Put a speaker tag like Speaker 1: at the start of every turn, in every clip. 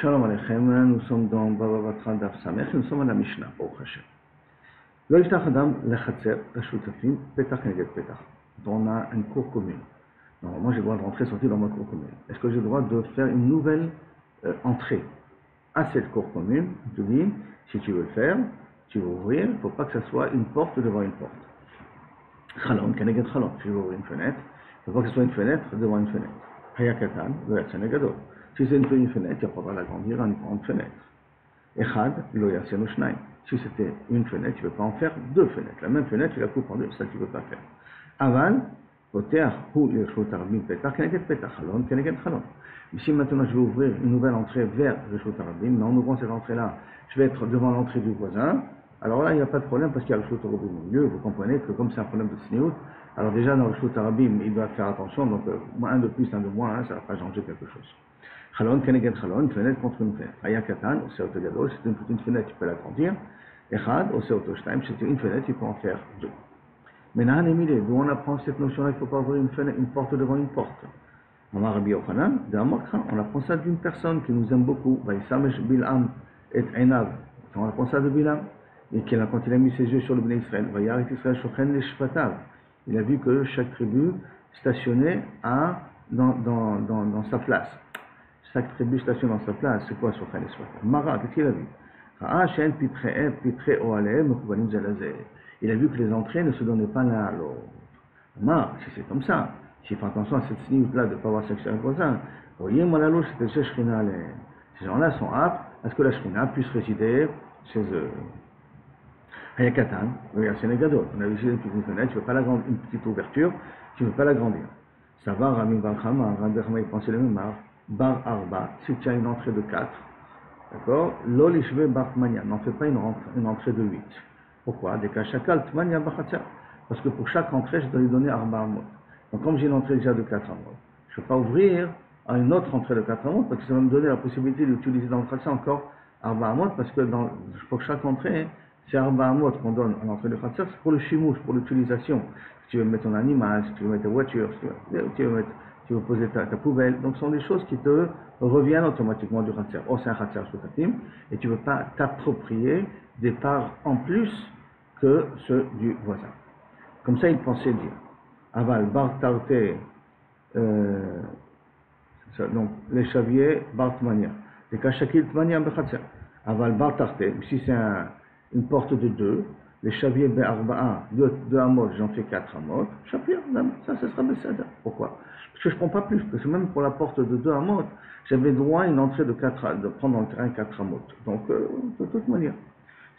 Speaker 1: Shalom Aleichem, nous sommes dans Baba Batra Daf Samech, nous sommes à la Mishnah, au Hashem. Lo yiftach adam lechatzer reshutafim petach keneged petach. On a une cour commune. Normalement, j'ai le droit de rentrer et sortir dans ma cour commune. Est-ce que j'ai le droit de faire une nouvelle entrée à cette cour commune? Je te dis, si tu veux le faire, tu veux ouvrir, il ne faut pas que ça soit une porte devant une porte. Chalon, keneged chalon. Si je veux ouvrir une fenêtre, il ne faut pas que ce soit une fenêtre devant une fenêtre. Hayakatan, lo yatsene gadol. Si c'est une petite fenêtre, il faudra l'agrandir en une grande fenêtre. Echad, lo yatsenu shnaim. Si c'était une fenêtre, tu ne peux pas en faire deux fenêtres. La même fenêtre, tu la coupes en deux, ça tu ne peux pas faire. Aval, poter, hu yeshut arabim petach, keneged petach, chalon, keneged chalon. Mais si maintenant je vais ouvrir une nouvelle entrée vers yeshut arabim, mais en ouvrant cette entrée-là, je vais être devant l'entrée du voisin, alors là, il n'y a pas de problème parce qu'il y a yeshut arabim au milieu. Vous comprenez que comme c'est un problème de sniout, alors déjà dans yeshut arabim, il doit faire attention, donc un de plus, un de moins, ça ne va pas changer quelque chose. Chalon, keneged chalon, une fenêtre contre une fenêtre. Ayakatan, au seoto gadol, c'est une petite fenêtre, tu peux l'agrandir. Echad, au seoto shtaim, c'est une fenêtre, tu peux en faire deux. Mais Nahan Emile, d'où on apprend cette notion-là, il ne faut pas ouvrir une porte devant une porte. Amar Rabbi Yochanan, on apprend ça d'une personne qui nous aime beaucoup. Vaïsamesh Bil'am et Einav. On apprend ça de Bil'am. Et quand il a mis ses yeux sur le Bnei Israël, Vayarit Israël Shochen les Shvatav. Il a vu que chaque tribu stationnait dans sa place. Chaque tribu stationne dans sa place. C'est quoi Shochen les Shvatav? Mara, qu'est-ce qu'il a vu? Il a vu que les entrées ne se donnaient pas l'un à l'autre. Mara, si c'est comme ça, s'il fait attention à cette sniout-là de ne pas avoir sexe avec le voisin, voyez, moi la louche, c'était chez Shrina. Ces gens-là sont aptes à ce que la Shrina puisse résider chez eux. Hayakatan, regarde, c'est Negadot. On a vu ici une petite fenêtre, tu ne veux pas l'agrandir, une petite ouverture, tu ne veux pas l'agrandir. Ça va, Rami Barchama, il pensait le même Bar Arba, si tu as une entrée de 4, d'accord, Lol Ishve Bartmania, n'en fais pas une entrée de 8. Pourquoi? Des Kachakal Tmania Bachatsa. Parce que pour chaque entrée, je dois lui donner Arba Amot. Donc, comme j'ai une entrée déjà de 4 Amot, je ne peux pas ouvrir à une autre entrée de 4 Amot parce que ça va me donner la possibilité d'utiliser dans le Khatsa encore Arba Amot parce que pour chaque entrée, c'est Arba Amot qu'on donne à l'entrée de Khatsa, c'est pour le chimouche, pour l'utilisation. Si tu veux mettre ton animal, si tu veux mettre ta voiture, si tu veux poser ta poubelle. Donc, ce sont des choses qui te reviennent automatiquement du Khatsa. Oh, c'est un Khatsa Shutatim et tu ne veux pas t'approprier des parts en plus que ceux du voisin. Comme ça, il pensait dire. Aval, bar tarte, donc les chaviers, bar tmania. Les kachakil tmania bechatser. Aval, bar tarte, si c'est une porte de 2, les chaviers be'arba'a, 2 amot, j'en fais 4 amot, chapir, ça sera besada. Pourquoi? Parce que je ne prends pas plus, parce que même pour la porte de 2 amot, j'avais droit à une entrée de prendre dans le terrain 4 amot. Donc, de toute manière.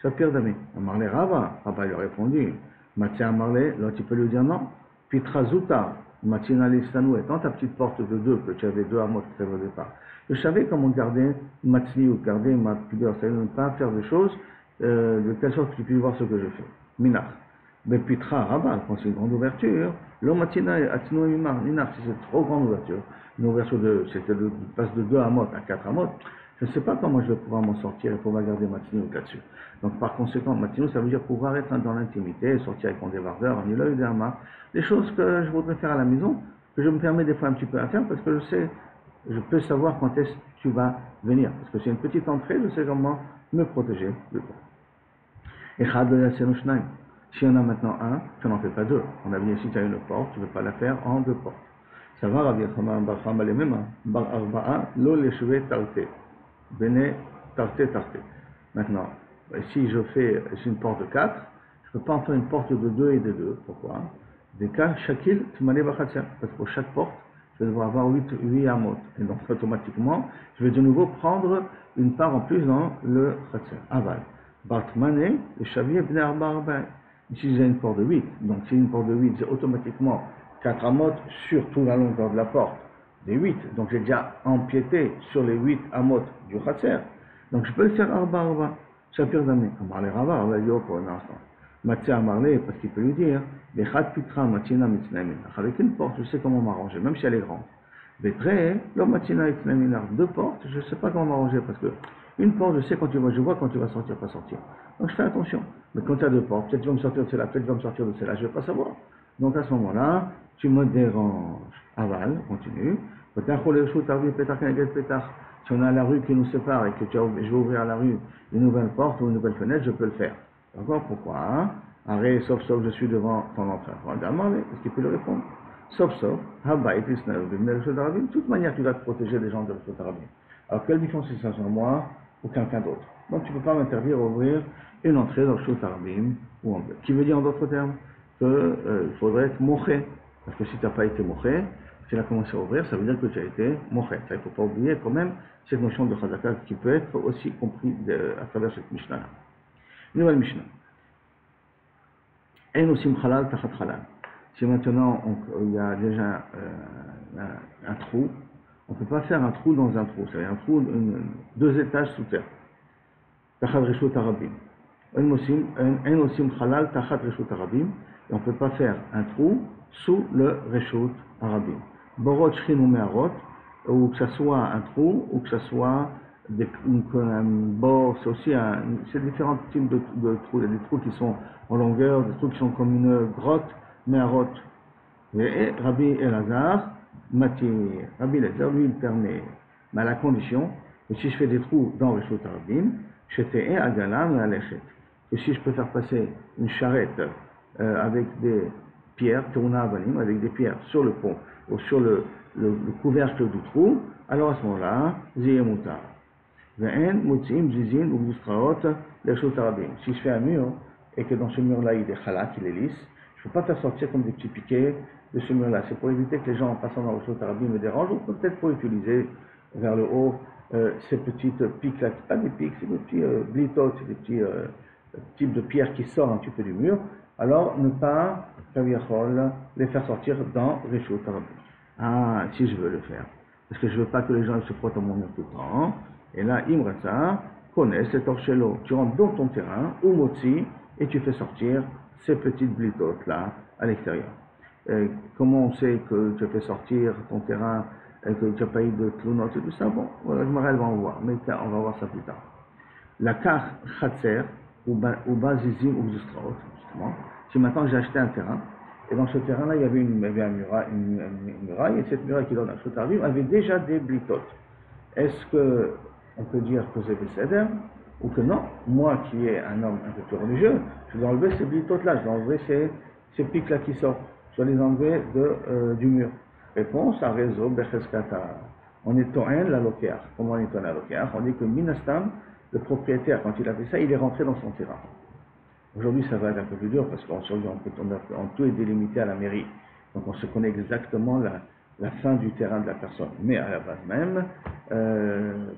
Speaker 1: Chapir d'ami. Amarle Rava, Rava lui a répondu. Matia Amarle, là tu peux lui dire non. Pitra Zuta, Matina Listanou, étant ta petite porte de 2, que tu avais 2 amot que tu avais au départ. Je savais comment garder Matsni ou garder ma pudeur, c'est-à-dire ne pas faire des choses de telle sorte que tu puisses voir ce que je fais. Minach. Mais Pitra Rava, quand c'est une grande ouverture, le Matina Atino Mimar, Minach, si c'est une trop grande ouverture, une ouverture passe de 2 amot à 4 amot, je ne sais pas comment je vais pouvoir m'en sortir et pouvoir garder Matino là-dessus. Donc par conséquent, Matino, ça veut dire pouvoir être dans l'intimité, sortir avec mon débardeur, en îlot et des choses que je voudrais faire à la maison, que je me permets des fois un petit peu à faire parce que je peux savoir quand est-ce que tu vas venir. Parce que c'est une petite entrée, je sais comment me protéger de toi. Et si on a maintenant un, tu n'en fais pas deux. On a vu ici, tu as une porte, tu ne veux pas la faire en 2 portes. Ça va, Rabbi Yochanan bar Chama les mêmes, bar Arba'a, lo leshuve tarte. Bene, tarte. Maintenant, si j'ai une porte de 4, je ne peux pas en faire une porte de 2 et de 2. Pourquoi? Des cas, shakil, tmane bachatsa. Parce que pour chaque porte, je vais devoir avoir 8 amot. Et donc, automatiquement, je vais de nouveau prendre une part en plus dans le khatsa. Aval. Bartmane, le chavier, bne arba arba. Ici, j'ai une porte de 8. Donc, si une porte de 8, j'ai automatiquement 4 amot sur toute la longueur de la porte. Des 8, donc j'ai déjà empiété sur les 8 amot du Khatser. Donc je peux le faire arba. Chapir d'année. Amarle Rava, on va dire pour un instant. Matzia Amarle, parce qu'il peut lui dire, Bechat Pitra Matina Mitznamin. Avec une porte, je sais comment m'arranger, même si elle est grande. Betre, lo Matina Mitznamin. 2 portes, je ne sais pas comment m'arranger, parce que une porte, je sais je vois quand tu vas sortir, pas sortir. Donc je fais attention. Mais quand tu as 2 portes, peut-être tu vas me sortir de celle-là, peut-être tu vas me sortir de celle-là, je ne vais pas savoir. Donc à ce moment-là, tu me déranges. Aval, continue. Si on a la rue qui nous sépare et que je vais ouvrir à la rue une nouvelle porte ou une nouvelle fenêtre, je peux le faire. D'accord? Pourquoi? Hein? Arrête, sauf, je suis devant ton entrée. Est-ce qu'il peut le répondre? Sauf, Habayit, de toute manière, tu vas te protéger des gens de Rishut Arabim. Alors, quelle différence c'est ça sur moi ou quelqu'un d'autre? Donc, tu ne peux pas m'interdire d'ouvrir une entrée dans Rishut Arabim ou en bleu. Qui veut dire en d'autres termes qu'il faudrait être moché. Parce que si tu n'as pas été moché, si tu as commencé à ouvrir, ça veut dire que tu as été moché. Il ne faut pas oublier quand même cette notion de Chazaka qui peut être aussi compris à travers cette Mishnah-là. Nouvelle Mishnah. En osim halal tachat halal. Si maintenant il y a déjà un trou, on ne peut pas faire un trou dans un trou. C'est-à-dire un trou, 2 étages sous terre. Tachat reshut arabim. En osim halal tachat reshut arabim. Et on ne peut pas faire un trou sous le reshut arabim. Borot shchin ou me'arot, ou que ce soit un trou, ou que ce soit un bord, c'est aussi c'est différents types de trous. Il y a des trous qui sont en longueur, des trous qui sont comme une grotte, me'arot. Et Rabbi Elazar, Rabbi Elazar, lui, il permet, mais à la condition que si je fais des trous dans le Reshut Arabim, j'étais agala me'alechet. Que si je peux faire passer une charrette avec des pierres, tourna avalim, avec des pierres sur le pont, ou sur le couvercle du trou, alors à ce moment-là, ziyeh mutar. Ve'en mutziim zizin ou gzustraot le Reshut Arabim. Si je fais un mur, et que dans ce mur-là, il est halak, il est lisse, je ne peux pas faire sortir comme des petits piquets de ce mur-là. C'est pour éviter que les gens en passant dans le Reshut Arabim me dérangent, ou peut-être pour utiliser vers le haut ces petites piques-là, pas des piques, c'est des petits blitotes, c'est des petits types de pierres qui sortent un petit peu du mur. Alors, ne pas, les faire sortir dans Reshut Arabim. Ah, si je veux le faire. Parce que je ne veux pas que les gens se frottent à mon mur tout le temps. Et là, Imrata, connaissent les torchello. Tu rentres dans ton terrain, ou motzi, et tu fais sortir ces petites blitotes-là à l'extérieur. Comment on sait que tu as fait sortir ton terrain et que tu n'as pas eu de clounotes et tout ça? Bon, voilà, je m'arrête, on va en voir, mais on va voir ça plus tard. La carte Khatser, ou Bazizim ou Zustraot, justement, si maintenant j'ai acheté un terrain, et dans ce terrain-là, il y avait une muraille, et cette muraille qui donne à Reshut Arabim avait déjà des blitotes. Est-ce qu'on peut dire que c'est des cédères? Ou que non, moi qui est un homme un peu plus religieux, je dois enlever ces blitotes-là, je dois enlever ces pics-là qui sortent, je dois les enlever du mur. Réponse à réseau, Becheskata. On est to'en la lokéar. Comment on est to'en la lokéar? On dit que Minastam, le propriétaire, quand il a fait ça, il est rentré dans son terrain. Aujourd'hui, ça va être un peu plus dur parce qu'on tout est délimité à la mairie. Donc on se connaît exactement la fin du terrain de la personne. Mais à la base même,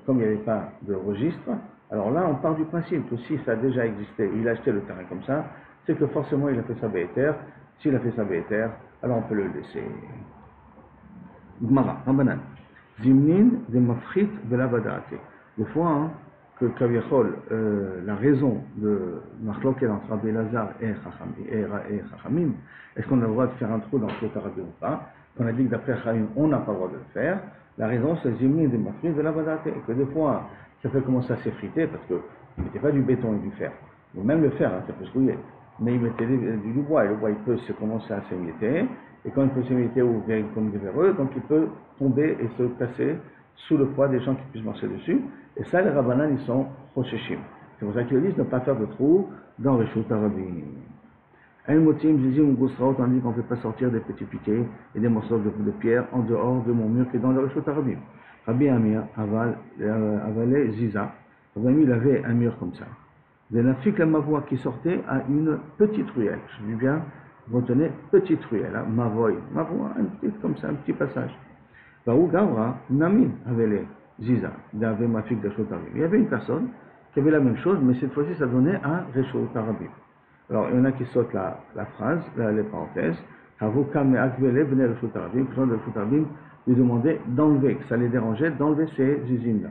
Speaker 1: comme il n'y avait pas de registre, alors là, on part du principe que si ça a déjà existé, il a acheté le terrain comme ça, c'est que forcément il a fait sa béhéter. S'il a fait sa béhéter, alors on peut le laisser. Gmara, Rambanan. Zimnin de mafrit de la badate. Des fois, que Kaviachol, la raison de Machloket entre Rabbi Elazar et Chachamim, est-ce qu'on a le droit de faire un trou dans le Reshut Arabim ou pas? Qu'on a dit que d'après Chachamim, on n'a pas le droit de le faire. La raison, c'est Zimnin de mafrit de la badate. Et que des fois, ça peut commencer à s'effriter parce qu'il n'était pas du béton et du fer. Mais même le fer, ça peut se rouiller. Mais il mettait du bois, et le bois il peut se commencer à s'émietter, et quand il peut s'émietter ou comme des véreux, donc il peut tomber et se casser sous le poids des gens qui puissent marcher dessus. Et ça, les Rabbanan, ils sont rosheshim. C'est pour ça qu'ils disent ne pas faire de trou dans les Reshut Arabim. Un motim, zizim ou gusraot, on dit qu'on ne peut pas sortir des petits piquets et des morceaux de pierre en dehors de mon mur qui est dans le Reshut Arabim. Rabbi Amir avalait Ziza. Rabbi Amir, il avait un mur comme ça. De la fique la mavoie qui sortait à une petite ruelle. Je dis bien, retenez, petite ruelle, hein, mavoie, un petit comme ça, un petit passage. Baou Gavra, Nami avait les Ziza, il avait ma fique de Reshut Arabim. Il y avait une personne qui avait la même chose, mais cette fois-ci, ça donnait un Reshut Arabim. Alors, il y en a qui sautent la phrase, les parenthèses. Avoka me akvele venait Reshut Arabim, que le Reshut Arabim lui demandait d'enlever, que ça les dérangeait, d'enlever ces usines-là.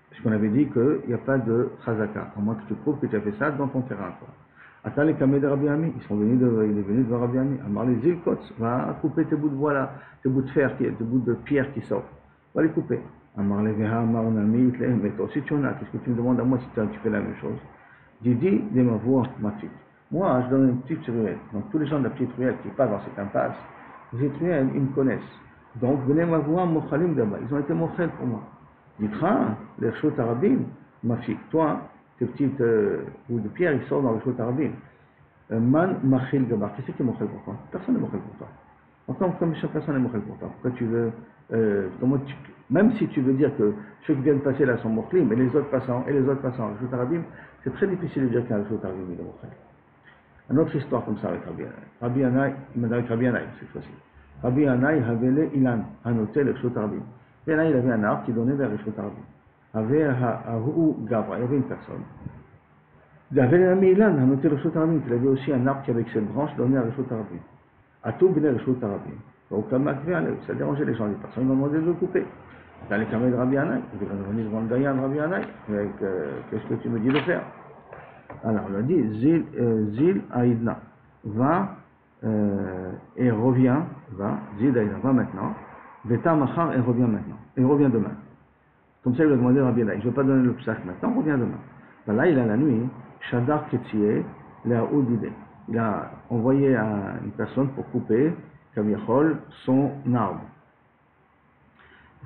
Speaker 1: Puisqu'on avait dit qu'il n'y a pas de chazaka, à moins que tu prouves que tu as fait ça dans ton terrain. Attends les kamé de Rabbi Ami, il est venu de Rabbi Ami. Amar les zilkots, va couper tes bouts de bois là, tes bouts de fer, tes bouts de pierre qui sortent. Va les couper. Amar les veha, amar nami, mais toi aussi tu en as, qu'est-ce que tu me demandes à moi si tu fais la même chose? Didi de ma voix, ma fille. Moi, je donne une petite ruelle. Donc tous les gens de la petite ruelle qui passent dans cette impasse, cette ruelle, ils me connaissent. Donc venez ma voix, mochalim d'abord. Ils ont été mochel pour moi. Ditra, les Rishot Arabim, ma fille, toi, tes petites bouts de pierre, ils sortent dans les Rishot Arabim. Man Machil Gabar, qui c'est qui est Mochel pour toi? Personne n'est Mochel pour toi. Encore comme chaque personne est Mochel pour toi. Pourquoi tu veux, même si tu veux dire que ceux qui viennent passer là sont Mochlim, et les autres passant, Rishot Arabim, c'est très difficile de dire qu'un Rishot Arabim est Mochel. Une autre histoire comme ça avec Rabbi Anaï. Avec Rabbi Anaï cette fois-ci. Rabbi Anaï avait le Ilan, annoté le Rishot Arabim. Rabbi Anaï, il avait un arbre qui donnait vers le Rishot Arabim. Avait Gavra, il y avait une personne. Il avait un ami Ilan, annoté le Rishot Arabim, il avait aussi un arbre qui avec ses branches donnait à Rishot Arabim. À tout venait le Rishot Arabim. Donc, ça dérangeait les gens, les personnes, ils m'ont demandé de le couper. Dans les caméras de Rabbi Anaï, il est venu devant le Dayan de Rabbi Anaï, qu'est-ce que tu me dis de faire? Alors, on a dit, Zil Aïdna, va et revient, Zil Aïdna, va maintenant, Veta Machar et revient maintenant, et revient demain. Comme ça, il a demandé à Rabbi Anaï, je ne vais pas donner le psach maintenant, revient demain. Ben là, il a la nuit, Shadar Ketsié, Léa Oudide. Il a envoyé à une personne pour couper, Kaviachol, son arbre.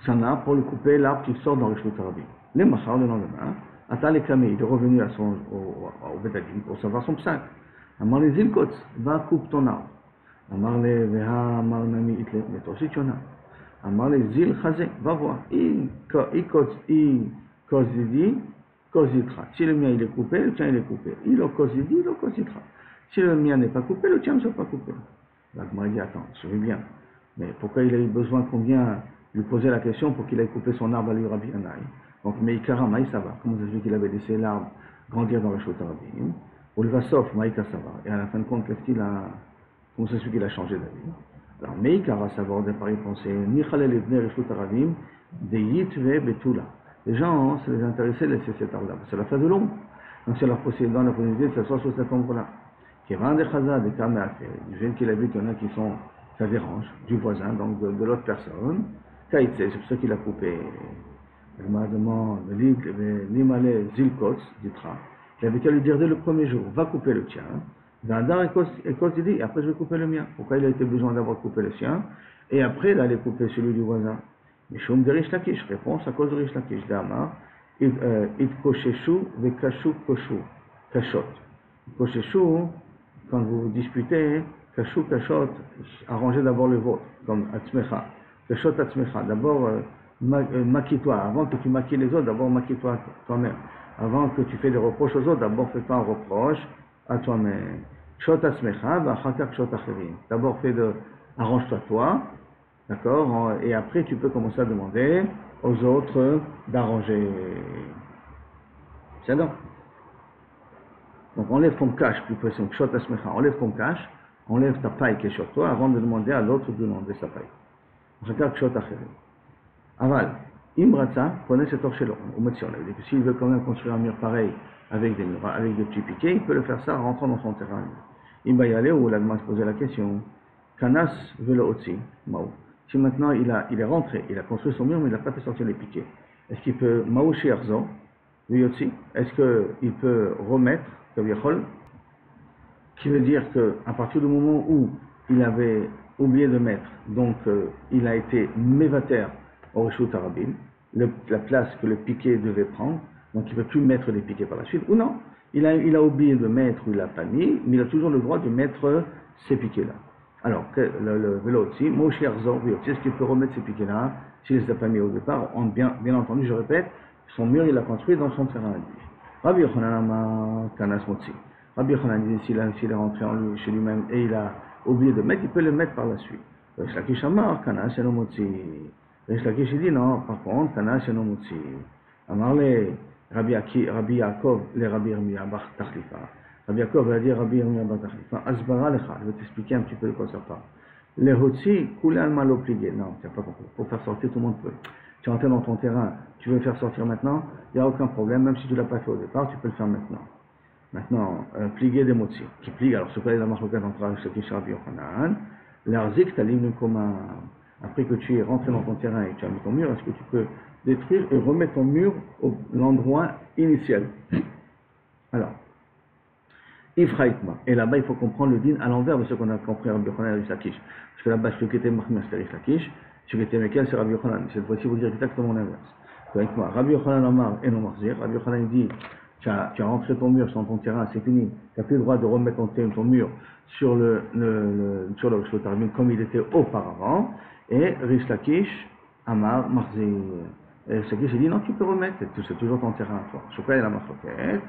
Speaker 1: Son arbre pour le couper, l'arbre qui sort dans le Rishot Arabim. Les Machar, le lendemain, Atal et Kamé, il est revenu au Bétadim pour savoir son psaque. Amar les Zilkots, va coupe ton arbre. Amar les Veha, Amar Nami Itle, mais toi aussi tu en as. Amar les Zil Chazé, va voir. Kozidi, Kozitra. Si le mien il est coupé, le tien il est coupé. Il Kozidi, il Kozitra. Si le mien n'est pas coupé, le tien ne sera pas coupé. Donc moi il dit, attends, je vais bien. Mais pourquoi il a eu besoin qu'on vienne lui poser la question pour qu'il aille couper son arbre à lui Rabbi Anaï? Donc, Meïkara, Maï, ça va. Comment ça se fait qu'il avait laissé l'arbre grandir dans le Rishot Arabim? Ou le Vasof, Maïka, ça va. Et à la fin de compte, comment ça se fait qu'il a changé d'avis? Alors, Meïkara, ça va, on n'a pas réponse. Nichalel Evne Rishot Arabim, de Yitve Betula. Les gens, ça les intéressait de laisser cet arbre-là. C'est la fin de l'ombre. Donc, c'est leur possibilité, dans la possibilité de s'asseoir sur cet ombre-là. Qui rend des chazas, des kameras, du jeune qu'il a vu qu'il y en a qui sont, ça dérange, du voisin, donc de l'autre personne. Kaïtse, c'est pour ça qu'il a coupé. Il m'a demandé, l'Imalé Zilkots, Ditra, il avait qu'à lui dire dès le premier jour, va couper le tien, Vadar et Kos dit, et après je vais couper le mien. Pourquoi il a été besoin d'avoir coupé le sien, et après il allait couper celui du voisin? Mishum de Rish Lakish, réponse à cause de Rish Lakish, d'Amar, It Kosheshu, Vekashu Koshu, Kashot. Kosheshu, quand vous vous disputez, Kashu Kashot, arrangez d'abord le vôtre, comme Atzmecha. Kashot Atzmecha, d'abord, maquille-toi, avant que tu maquilles les autres, d'abord maquille-toi toi-même. Avant que tu fais des reproches aux autres, d'abord fais-toi un reproche à toi-même. D'abord arrange-toi toi, d'accord, et après tu peux commencer à demander aux autres d'arranger. C'est donc. Donc enlève ton cache, plus précis, enlève ton cache, enlève ta paille qui est sur toi avant de demander à l'autre de demander sa paille. Aval, Imratza connaît cet orchelon. S'il veut quand même construire un mur pareil avec des petits piquets, il peut le faire ça en rentrant dans son terrain. Imbayale ou l'Agma se posait la question. Kanas velo otsi, Mao. Si maintenant il est rentré, il a construit son mur, mais il n'a pas fait sortir les piquets. Est-ce qu'il peut Maouchi Arzo, Yotsi? Est-ce qu'il peut remettre, Kaviachol, qui veut dire qu'à partir du moment où il avait oublié de mettre, donc il a été mévater au Rishut Arabim, la place que le piquet devait prendre, donc il ne peut plus mettre des piquets par la suite, ou non, il a oublié de mettre, ou il n'a pas mis, mais il a toujours le droit de mettre ces piquets-là. Alors, le vélo aussi, Moshe Arzor, est-ce qu'il peut remettre ces piquets-là, s'il ne les a pas mis au départ? Bien entendu, je répète, son mur, il l'a construit dans son terrain à lui. Rabbi Yochanan Kanas Motzi. Rabbi Yochanan dit, s'il est rentré chez lui-même et il a oublié de mettre, il peut le mettre par la suite. Rish Lakish Amar, Kanas Eno Motzi. Rish Lakish dit non, par contre, Kanas Eno Motzi. Amar le Rabbi Yaakov, le Rabbi Yirmiyah Bar Tachlifa. Rabbi Yaakov va dire Rabbi Yirmiyah Bar Tachlifa. Asbara Lecha, je vais t'expliquer un petit peu de quoi ça parle. Les Hotzi, Kulan Malo Pligé. Non, tu n'as pas compris. Pour faire sortir, tout le monde peut. Tu es rentré dans ton terrain, tu veux le faire sortir maintenant, il n'y a aucun problème, même si tu ne l'as pas fait au départ, tu peux le faire maintenant. Maintenant, pliguer des motzi, qui pligue, alors ce qu'on est dans la marque entre Aristoteles et Rabbi Yochanan, l'arzik, tu as livré comme après que tu es rentré dans ton terrain et tu as mis ton mur, est-ce que tu peux détruire et remettre ton mur à l'endroit initial? Alors, Ifraïkma, et là-bas il faut comprendre le din à l'envers de ce qu'on a compris à Rabbi Yochanan et Rish Lakish. Parce que là-bas, celui qui était Mahmir, c'était Rish Lakish, celui qui était Mekel, c'est Rabbi Yochanan. Cette fois-ci, vous dire exactement l'inverse. avec moi. Rabbi Yochanan Amar et non Marzir. Rabbi Yochanan dit, tu as rentré ton mur sur ton terrain, c'est fini. Tu n'as plus le droit de remettre ton mur sur le Rishut Harabim comme il était auparavant. Et Rish Lakish Amar Marzir. Et Rish Lakish dit, non, tu peux remettre, c'est toujours ton terrain à toi. Je connais la marloquette.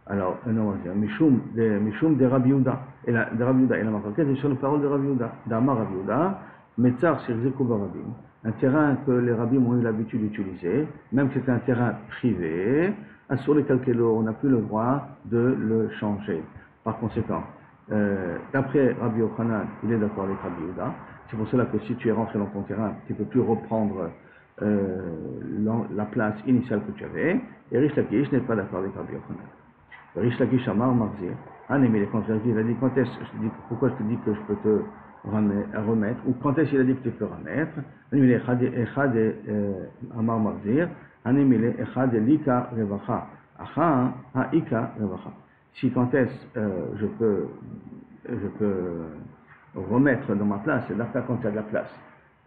Speaker 1: Alors, non, Mishum de Rabbi Yehuda. Et la marloquette est sur les paroles de Rabbi Yehuda. D'Amar Rabbi Yehuda, Metzar Shirzeku Barabim. Un terrain que les rabbins ont eu l'habitude d'utiliser, même que c'est un terrain privé, sur les calculos, on n'a plus le droit de le changer. Par conséquent, d'après Rabbi Yochanan, il est d'accord avec Rabbi Yehuda. C'est pour cela que si tu es rentré dans ton terrain, tu ne peux plus reprendre la place initiale que tu avais. Et Rish Lakish n'est pas d'accord avec Rabbi Yochanan. Rish Lakish Amar Marzir. Mais les contraires, il a dit pourquoi je te dis que je peux te remettre, ou quand est-ce qu'il a dit que tu peux remettre? Amar Marzir, Lika Revacha, Acha, Haika Revacha. Si quand est-ce je peux remettre dans ma place, c'est l'affaire quand il y a de la place.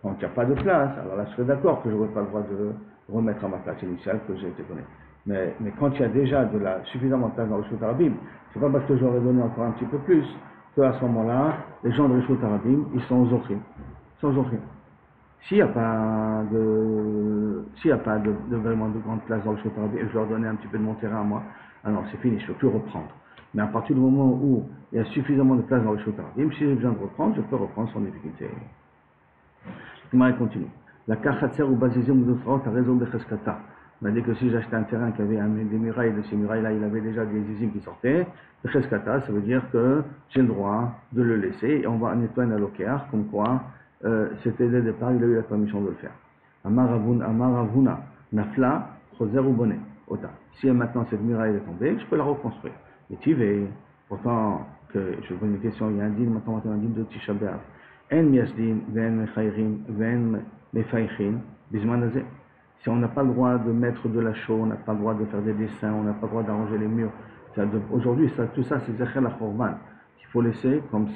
Speaker 1: Quand il n'y a pas de place, alors là je serais d'accord que je n'aurai pas le droit de remettre à ma place initiale que j'ai été donnée. Mais quand il y a déjà suffisamment de place dans le Rishut Harabim, c'est pas parce que j'aurais donné encore un petit peu plus qu'à ce moment-là, les gens de Rishut Harabim, ils sont aux Zochim. S'il n'y a pas de vraiment de grande place dans le Rishut Harabim, et je leur donnais un petit peu de mon terrain à moi, alors c'est fini, je ne peux plus reprendre. Mais à partir du moment où il y a suffisamment de place dans le Rishut Harabim, si j'ai besoin de reprendre, je peux reprendre sans difficulté. Il continue. La kachatser ou basizim ou d'autres a raison de cheskata. On a dit que si j'achetais un terrain qui avait des murailles, de ces murailles-là, il avait déjà des zizim qui sortaient, le cheskata, ça veut dire que j'ai le droit de le laisser, et on va nettoyer un lokéar, comme quoi c'était dès le départ, il a eu la permission de le faire. Amaravuna, nafla, choser ou bonnet, ota. Si maintenant cette muraille est tombée, je peux la reconstruire. Et tu veux, pourtant, je pose une question, il y a un dîme, maintenant un dîme de Tisha B'Av. En miasdin, ven mechayrim, ven mefaychin, bismanazé. Si on n'a pas le droit de mettre de la chaux, on n'a pas le droit de faire des dessins, on n'a pas le droit d'arranger les murs. Aujourd'hui, tout ça, c'est Zecher la Chorban, qu'il faut laisser comme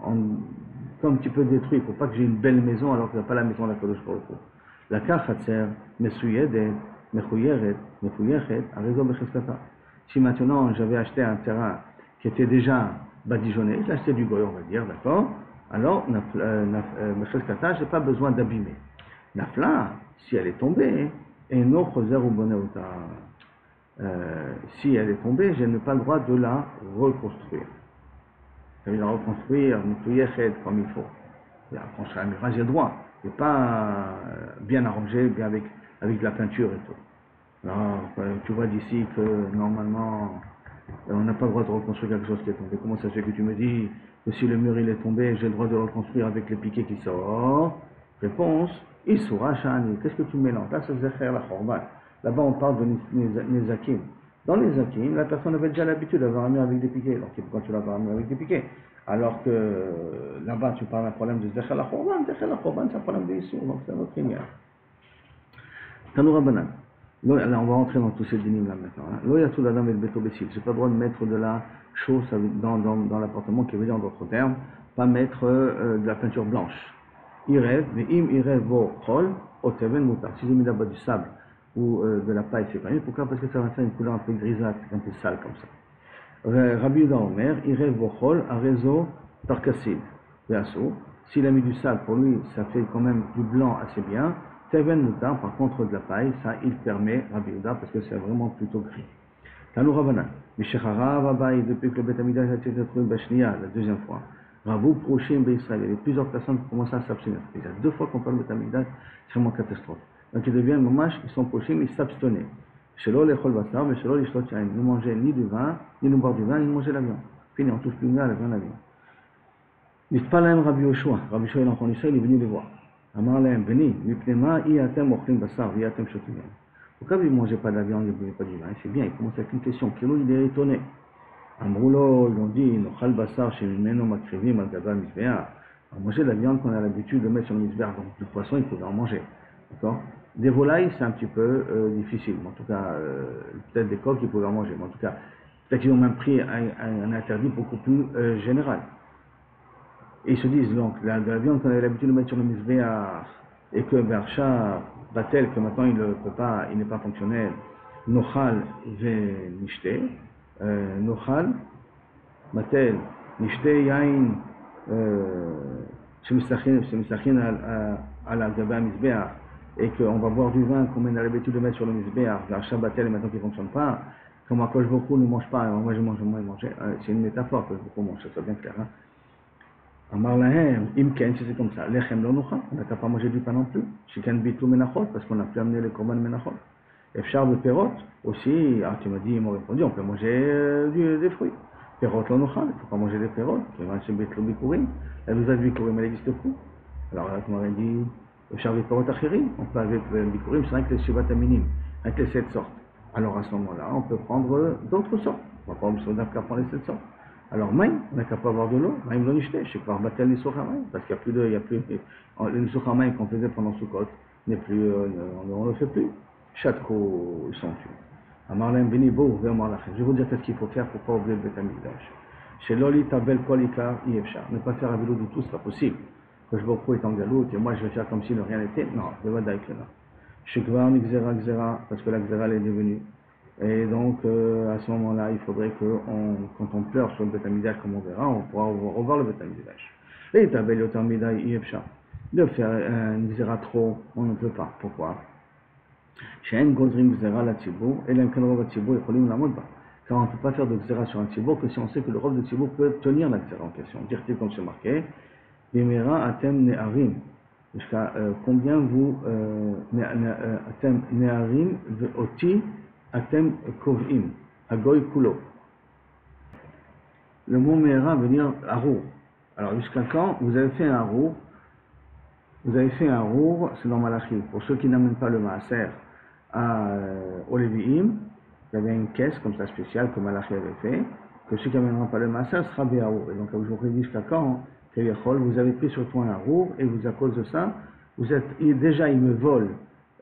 Speaker 1: un petit peu détruit. Il ne faut pas que j'ai une belle maison alors qu'il n'y a pas la maison de la Kadosh Baruch Hu. La Kachatser, Mesuyede, Mechuyeret, a raison Becheskata. Si maintenant j'avais acheté un terrain qui était déjà badigeonné, j'ai acheté du goy, on va dire, d'accord? Alors, Becheskata, je n'ai pas besoin d'abîmer. Nafla, si elle est tombée, et non choser ou bonneota. Si elle est tombée, je n'ai pas le droit de la reconstruire. Je vais la reconstruire, comme il faut. La construire un murage, j'ai le droit. Et pas bien arrangé, bien avec de la peinture et tout. Alors, tu vois d'ici que normalement, on n'a pas le droit de reconstruire quelque chose qui est tombé. Comment ça se fait que tu me dis que si le mur il est tombé, j'ai le droit de le reconstruire avec les piquets qui sortent? Réponse, Issoura Shani. Qu'est-ce que tu mélanges? Là, c'est Zecher la Chorban. Là-bas, on parle de Nezakim. Dans les Zakim, la personne avait déjà l'habitude d'avoir un mur avec des piquets. Donc, pourquoi tu l'avoir un mur avec des piquets? Alors que là-bas, tu parles d'un problème de Zecher la Chorban. Zecher la Chorban, c'est un problème d'Issou. Donc, c'est un autre lignage. Tanoura Banan. Là, on va rentrer dans tous ces dynimes là maintenant. Lo yatul adam et beto bessil. J'ai pas le droit de mettre de la chaux dans l'appartement, qui veut dire en d'autres termes, pas mettre de la peinture blanche. Irev, mais im irev vo chol, oteven mutar. Si j'ai mis là-bas du sable ou de la paille, c'est pas mieux. Pourquoi? Parce que ça va faire une couleur un peu grisâtre, un peu sale comme ça. Rabbi Yehuda Omer, irev vo chol, arezo tarkassid. Véasso. S'il a mis du sable, pour lui, ça fait quand même du blanc assez bien. Teven mutar, par contre, de la paille, ça, il permet Rabbi Yehuda parce que c'est vraiment plutôt gris. Tanou Rabanan. Mishechara Rabaï, depuis que le Beth Amidash a été détruit, Bashnia, la deuxième fois. Rabou Prochim Israël. Il y avait plusieurs personnes qui commencent à s'abstenir. Il y a deux fois qu'on parle de Beth Amidash, c'est vraiment catastrophe. Donc ils deviennent mamash, ils sont prochim, ils s'abstenaient. Shelo lechol basar, mais shelo lishlot yain. Ne manger ni du vin, ni ne boire du vin, ni ne manger la viande. Fini, on touche plus à la viande, la viande. Nitpalaim Rabbi Yoshua. Rabbi Yoshua, il a entendu ça, il est venu les voir. Amar lahem, veni, mipnema, iatem ochlim basar, iatem shotim. Pourquoi vous ne mangez pas de la viande et vous ne buvez pas du vin? C'est bien, il commence avec une question. Kilo, il est étonné. Amroulo, ils ont dit, nochal basar, chez mimeno makrivim, al gadol misbea. Manger de la viande qu'on a l'habitude de mettre sur le misbea, donc du poisson, il faut en manger. D'accord? Des volailles, c'est un petit peu difficile. En tout cas, peut-être des coqs, ils pouvaient en manger. Mais en tout cas, peut-être qu'ils ont même pris un interdit beaucoup plus général. Et ils se disent, donc, la viande qu'on a l'habitude de mettre sur le misbea, et que Bersha Batel, que maintenant il ne peut pas, il n'est pas fonctionnel, Nochal ve Nishte, Nochal, Batel, Nishte Yain, Shemisachin al Gaba Mizbeach, et qu'on va boire du vin qu'on mène à l'habitude de mettre sur le Mizbeach, Bersha Batel, et maintenant qu'il ne fonctionne pas, comme Akosh Boko ne mange pas, moi je mange, c'est une métaphore que Boko mange, ça soit bien clair. Hein? Amar lahem, imken, si c'est comme ça, lechem lo nocha, on n'a pas mangé du pain non plus. Shikan bitou menachot, parce qu'on n'a plus amené les korban menachot. Efshar de perot, aussi, tu m'as dit, ils m'ont répondu, on peut manger des fruits. Perot lo nocha, il ne faut pas manger des perot, qui va chez betlo bikurim. La douzaine bikurim, elle n'existe plus. Alors là, tu m'avais dit, efshar de perot achirim, on peut avec le bikurim, c'est avec les shivat aminim, avec les 7 sortes. Alors à ce moment-là, on peut prendre d'autres sortes. On va pas obligé d'apprendre à prendre les 7 sortes. Alors, même, on n'a qu'à pas avoir de l'eau, même l'eau nichté, je sais pas, batel les sochamayim, parce qu'il n'y a plus de, il y a plus, les sochamayim qu'on faisait pendant Sukkot, n'est plus, on ne le fait plus. Chatko, ils sont tués. Amarlem benibo, je vais vous dire qu'est-ce qu'il faut faire pour ne pas oublier le Beth Amikdash. Chez Loli, Tabel, Kolika, Yevcha. Ne pas faire un vélo du tout, c'est pas possible. Que je beaucoup est en galoute, et moi je vais faire comme si de rien n'était. Non, je vais d'ailleurs là. Chez Gvar, Xera, parce que la Xera, elle est devenue. Et donc, à ce moment-là, il faudrait que, quand on pleure sur le Beth Amikdash, comme on verra, on pourra revoir le Beth Amikdash. Et Tabel, Yotamida, Yevcha. De faire un Xera trop, on ne peut pas. Pourquoi? Car on ne peut pas faire de Xera sur un Tzibour que si on sait que le robe de Tzibour peut tenir la Xera en question. Dire comme c'est marqué, Bimera Atem Ne'arim. Jusqu'à combien vous Atem Ne'arim Oti Atem Kovim. Agoy Kulo. Le mot Mera veut dire Harour. Alors jusqu'à quand vous avez fait un Harour? Vous avez fait un Harour, c'est dans Malachi. Pour ceux qui n'amènent pas le Maaser au Lévi'im, il y avait une caisse comme ça spéciale que Malachi avait fait, que ceux qui n'amèneront pas le Maaser sera Béhaour. Et donc je vous dis jusqu'à quand, vous avez pris sur toi un Harour, et vous, à cause de ça, vous êtes, déjà il me vole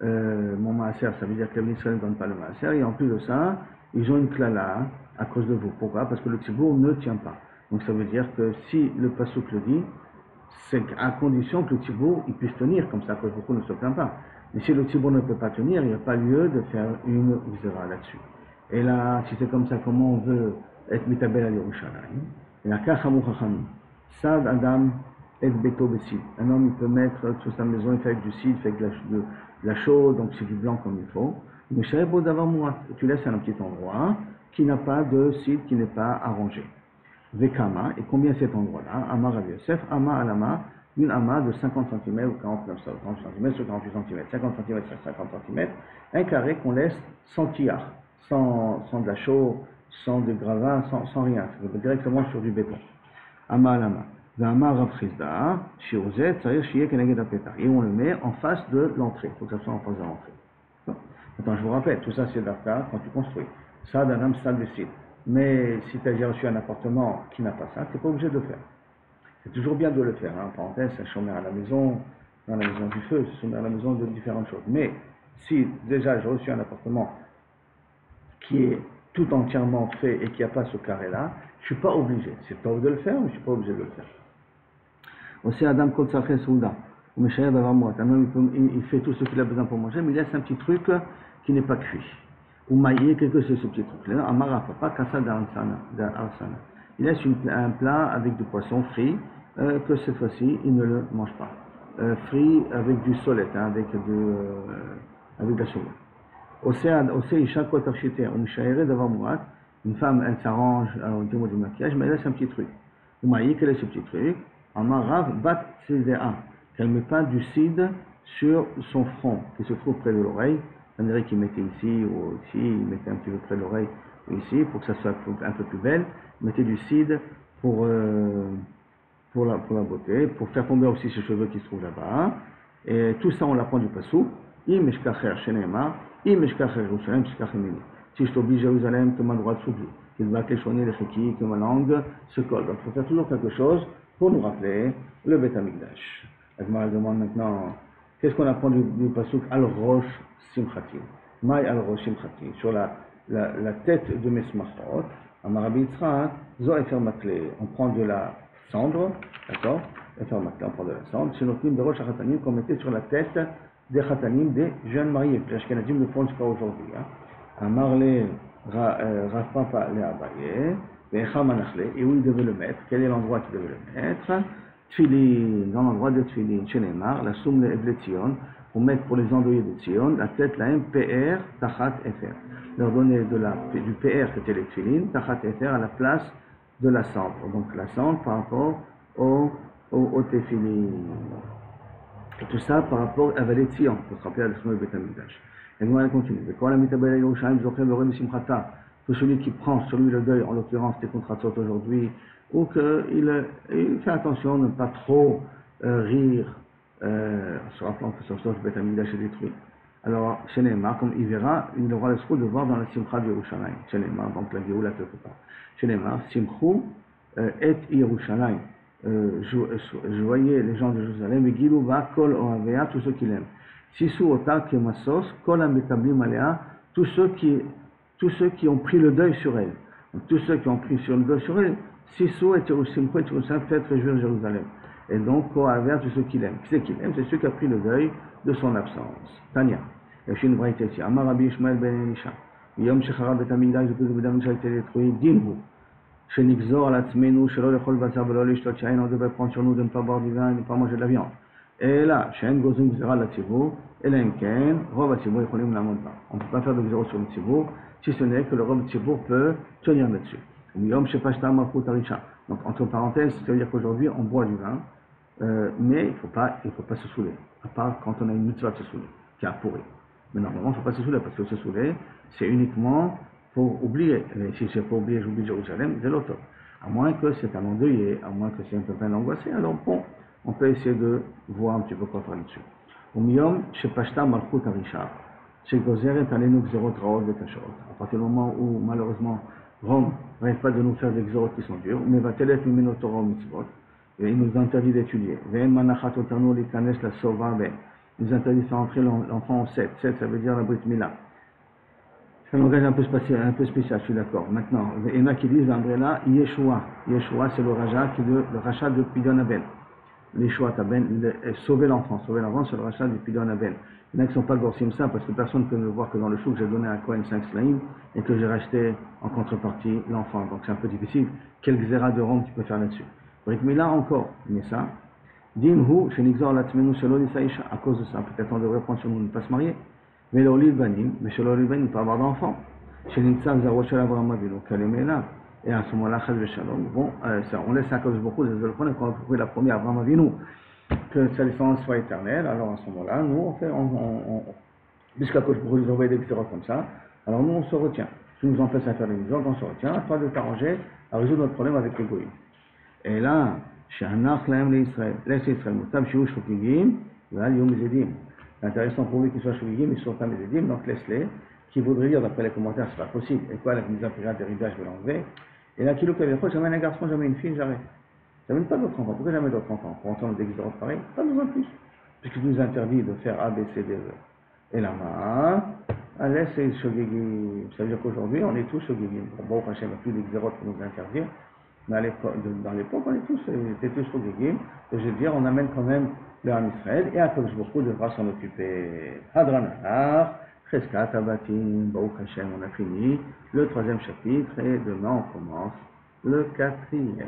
Speaker 1: mon Maaser, ça veut dire que les Israël ne donnent pas le Maaser, et en plus de ça, ils ont une klala à cause de vous. Pourquoi? Parce que le Tzibour ne tient pas. Donc ça veut dire que si le Passouk le dit, c'est à condition que le Tzibour il puisse tenir, comme ça, que beaucoup ne se plaint pas. Mais si le Tzibour ne peut pas tenir, il n'y a pas lieu de faire une Xéra là-dessus. Et là, si c'est comme ça, comment on veut être mitabel à Yerushalayim? Et là, Kachamou Chachamim, Sad Adam et Beto Bessid. Un homme, il peut mettre sur sa maison, il fait avec du cidre, il fait avec de la chaux, donc c'est du blanc comme il faut. Mais Shareb Bodavar Mouat, tu laisses un petit endroit qui n'a pas de cidre, qui n'est pas arrangé. Vekama, et combien cet endroit-là? Ama Rav Yosef, Ama Alama, une Ama de 50 cm ou 49 cm sur 48 cm, 50 cm sur 50 cm, un carré qu'on laisse sans tillard, sans de la chaux, sans de gravats, sans rien, directement sur du béton. Ama Alama. Vama Rav Chizda, Shiozet, c'est-à-dire Shiye Keneged Apetar. Et on le met en face de l'entrée, il faut que ça soit en face de l'entrée. Attends, je vous rappelle, tout ça c'est d'Afka quand tu construis. Ça, d'un ça décide. Mais si tu as déjà reçu un appartement qui n'a pas ça, tu n'es pas obligé de le faire. C'est toujours bien de le faire. En parenthèse, c'est chômer à la maison, dans la maison du feu, c'est chômer à la maison de différentes choses. Mais si déjà j'ai reçu un appartement qui est tout entièrement fait et qui n'a pas ce carré-là, je ne suis pas obligé. C'est pas de le faire, mais je ne suis pas obligé de le faire. Aussi, Adam Kotsafé Souda, il fait tout ce qu'il a besoin pour manger, mais il laisse un petit truc qui n'est pas cuit. Ou maillé, quelque chose de ce petit truc-là. Amara Papa, Kassa d'Arsana. Il laisse un plat avec du poisson frit, que cette fois-ci, il ne le mange pas. Frit avec du solet, avec de la souris. Une femme, elle s'arrange au niveau du maquillage, mais elle laisse un petit truc. Ou maillé, quel est ce petit truc? Amarav bat CDA, qu'elle ne met pas du cidre sur son front, qui se trouve près de l'oreille. On dirait qu'il mettait ici ou ici, il mettait un petit peu près de l'oreille ou ici, pour que ça soit un peu plus belle. Il mettait du cidre pour la beauté, pour faire tomber aussi ses cheveux qui se trouvent là-bas. Et tout ça, on l'apprend du Passou. Si je t'oblige Jérusalem, que ma droite s'oublie, qu'il va cléchonner les chekis, que ma langue se colle. Donc il faut faire toujours quelque chose pour nous rappeler le Beth Amikdash. Agmara demande maintenant, qu'est-ce qu'on apprend du Pasuk Al-Rosh Simchati? Maï Al-Rosh Simchati, sur la tête de mes smachot, Amarabi Yitzhak, Zo Efer Makle, on prend de la cendre, d'accord, et faire matelas, on parle de la cendre, chez notre de roche à Khatanim, qu'on mettait sur la tête des Khatanim, des jeunes mariés. Les Ashkenazim le font jusqu'à aujourd'hui. Amarle Rav Papa le Abaye, et où il devait le mettre, quel est l'endroit qu'il devait le mettre? Tfilin, dans l'endroit de Tfilin, chez Neymar, la somme de Tzion, pour mettre pour les endeuillés de Tzion, la tête, la MPR, Tachat Efer. Leur donner du PR, c'était les Tfilin, Tachat Efer, à la place de la cendre. Donc la cendre par rapport au Tefilin. Et tout ça par rapport à Valet Tzion, pour se rappeler à l'Esmol Beth Amikdash. Et nous, on continue. Tout celui qui prend sur lui le deuil, en l'occurrence des contrats aujourd'hui, ou qu'il fait attention de ne pas trop rire, se rappelant que son sort Beth Amikdash est détruit. Alors, chez Neymar, comme il verra, il aura le souhait de voir dans la Simcha de Yerushalayim. Chez Neymar, donc la Géoula quelque part. Chez Neymar, Simchou et Yerushalayim. Joyez les gens de Jérusalem, et Gilouva, Kol Oavea, tous ceux qui l'aiment. Sisu Ota Kemasos, Kol Ametablim Alea, tous ceux qui ont pris le deuil sur elle. Donc, tous ceux qui ont pris sur le deuil sur elle, Sisu et Yerushalayim, faites réjouir Jérusalem. Et donc, Kol Oavea, tous ceux qui l'aiment. Qui c'est qui l'aime? C'est ceux qui ont pris le deuil de son absence. Tania. Il y a une braïta ici. Amar Rabbi Ishmael ben Elisha. Yom Shechara Bet Amigdash, depuis que le Beth a été détruit, Dinhu. Shenigzor al Atzmenu, Shelo Lechol Basar Velo Lishtot Shain, on devait prendre sur nous de ne pas boire du vin et de ne pas manger de la viande. Et là, Shen Gozum Gzera la Tzivur, et là, Inken, Rov Tzivur, Yecholim Lamod Ba. On ne peut pas faire de Gzero sur le Tzivur, si ce n'est que le Rov Tzivur peut tenir là-dessus. Yom Shepashta Malchut Arisha. Donc, entre parenthèses, ça veut dire qu'aujourd'hui, on boit du vin, mais il ne faut pas se saouler, à part quand on a une mitzvah de se saouler, qui a pourri. Mais normalement, il ne faut pas se saouler, parce que se saouler, c'est uniquement pour oublier. Et si c'est pour oublier, j'oublie Jérusalem, c'est l'autre. À moins que c'est un endeuillé, à moins que c'est un peu plein d'angoissé, alors bon, on peut essayer de voir un petit peu quoi faire là-dessus. Umiyom, Shepashta Malchut Arisha, Shegozeret Alenu Gzerot Raot Betashot. À partir du moment où, malheureusement, Rome n'arrive pas de nous faire des Gzerot qui sont durs, mais va Telet Mimeno Torah Mitzvot, et il nous interdit d'étudier. Ve'en Manachat Otarno Likanesh la Sova Ben. Il nous interdit de faire entrer l'enfant en 7. 7, ça veut dire la Brit Mila. C'est un langage un peu spécial, je suis d'accord. Maintenant, il y en a qui disent, là, Yeshua. Yeshua, c'est le rachat de Pidon Abel. Yeshua, sauver l'enfant, c'est le rachat de Pidon Abel. Il y en a qui ne sont pas gorsim ça, parce que personne ne peut me voir que dans le chou que j'ai donné à Cohen 5 Slaim, et que j'ai racheté en contrepartie l'enfant. Donc c'est un peu difficile. Quel xéra de Rome tu peux faire là-dessus? Brit Mila encore, mais ça. Dimhu, Shenigzor Latmenu Shelo Nisaïcha, à cause de ça, peut-être on devrait prendre sur nous de ne pas se marier. Mais l'olil banim, mais chez l'olil banim, il peut avoir d'enfants. Chez l'Insan Zarochel Abraham Avinu, Kalemela, et à ce moment-là, Chaz Shalom, bon, on laisse à cause beaucoup, de le prendre, quand on a trouvé la première Abraham Avinu, que sa descendance soit éternelle, alors à ce moment-là, nous, puisqu'à cause beaucoup, ils ont envoyé des xérotes comme ça, alors nous, on se retient. Tu nous empêches à faire des misons, on se retient, à toi de t'arranger à résoudre notre problème avec l'égoïsme. Et là, Shanach Laem l'Israël, laisse Israël, Mutab Shiush Chokigim, Val Yom Zedim. C'est intéressant pour lui qu'ils soient Chokigim, ils sont pas Zedim, donc laisse-les, qui voudrait dire, d'après les commentaires, c'est pas possible. Et quoi, la mise à période d'héritage, je vais l'enlever. Et là, Kilo Kavir, j'amène un garçon, j'amène une fille, j'arrête. J'amène pas d'autres enfants. Pourquoi jamais d'autres enfants? Pour entendre des xérotes pareils, pas besoin de plus. Puisque tu nous interdis de faire A, B, C, D, E. Et là-bas, allez, c'est Chokigim. Ça veut dire qu'aujourd'hui, on est tous Chokigim. Bon, Hachem n'a plus d'exérotes pour nous interdire. Mais dans l'époque, on était tous Chokigim. Et je veux dire, on amène quand même le Ham Israël. Et à cause beaucoup devra s'en occuper. Hadranahar. Cheskat Abatim, Baruch Hashem, on a fini le 3e chapitre et demain on commence le 4e.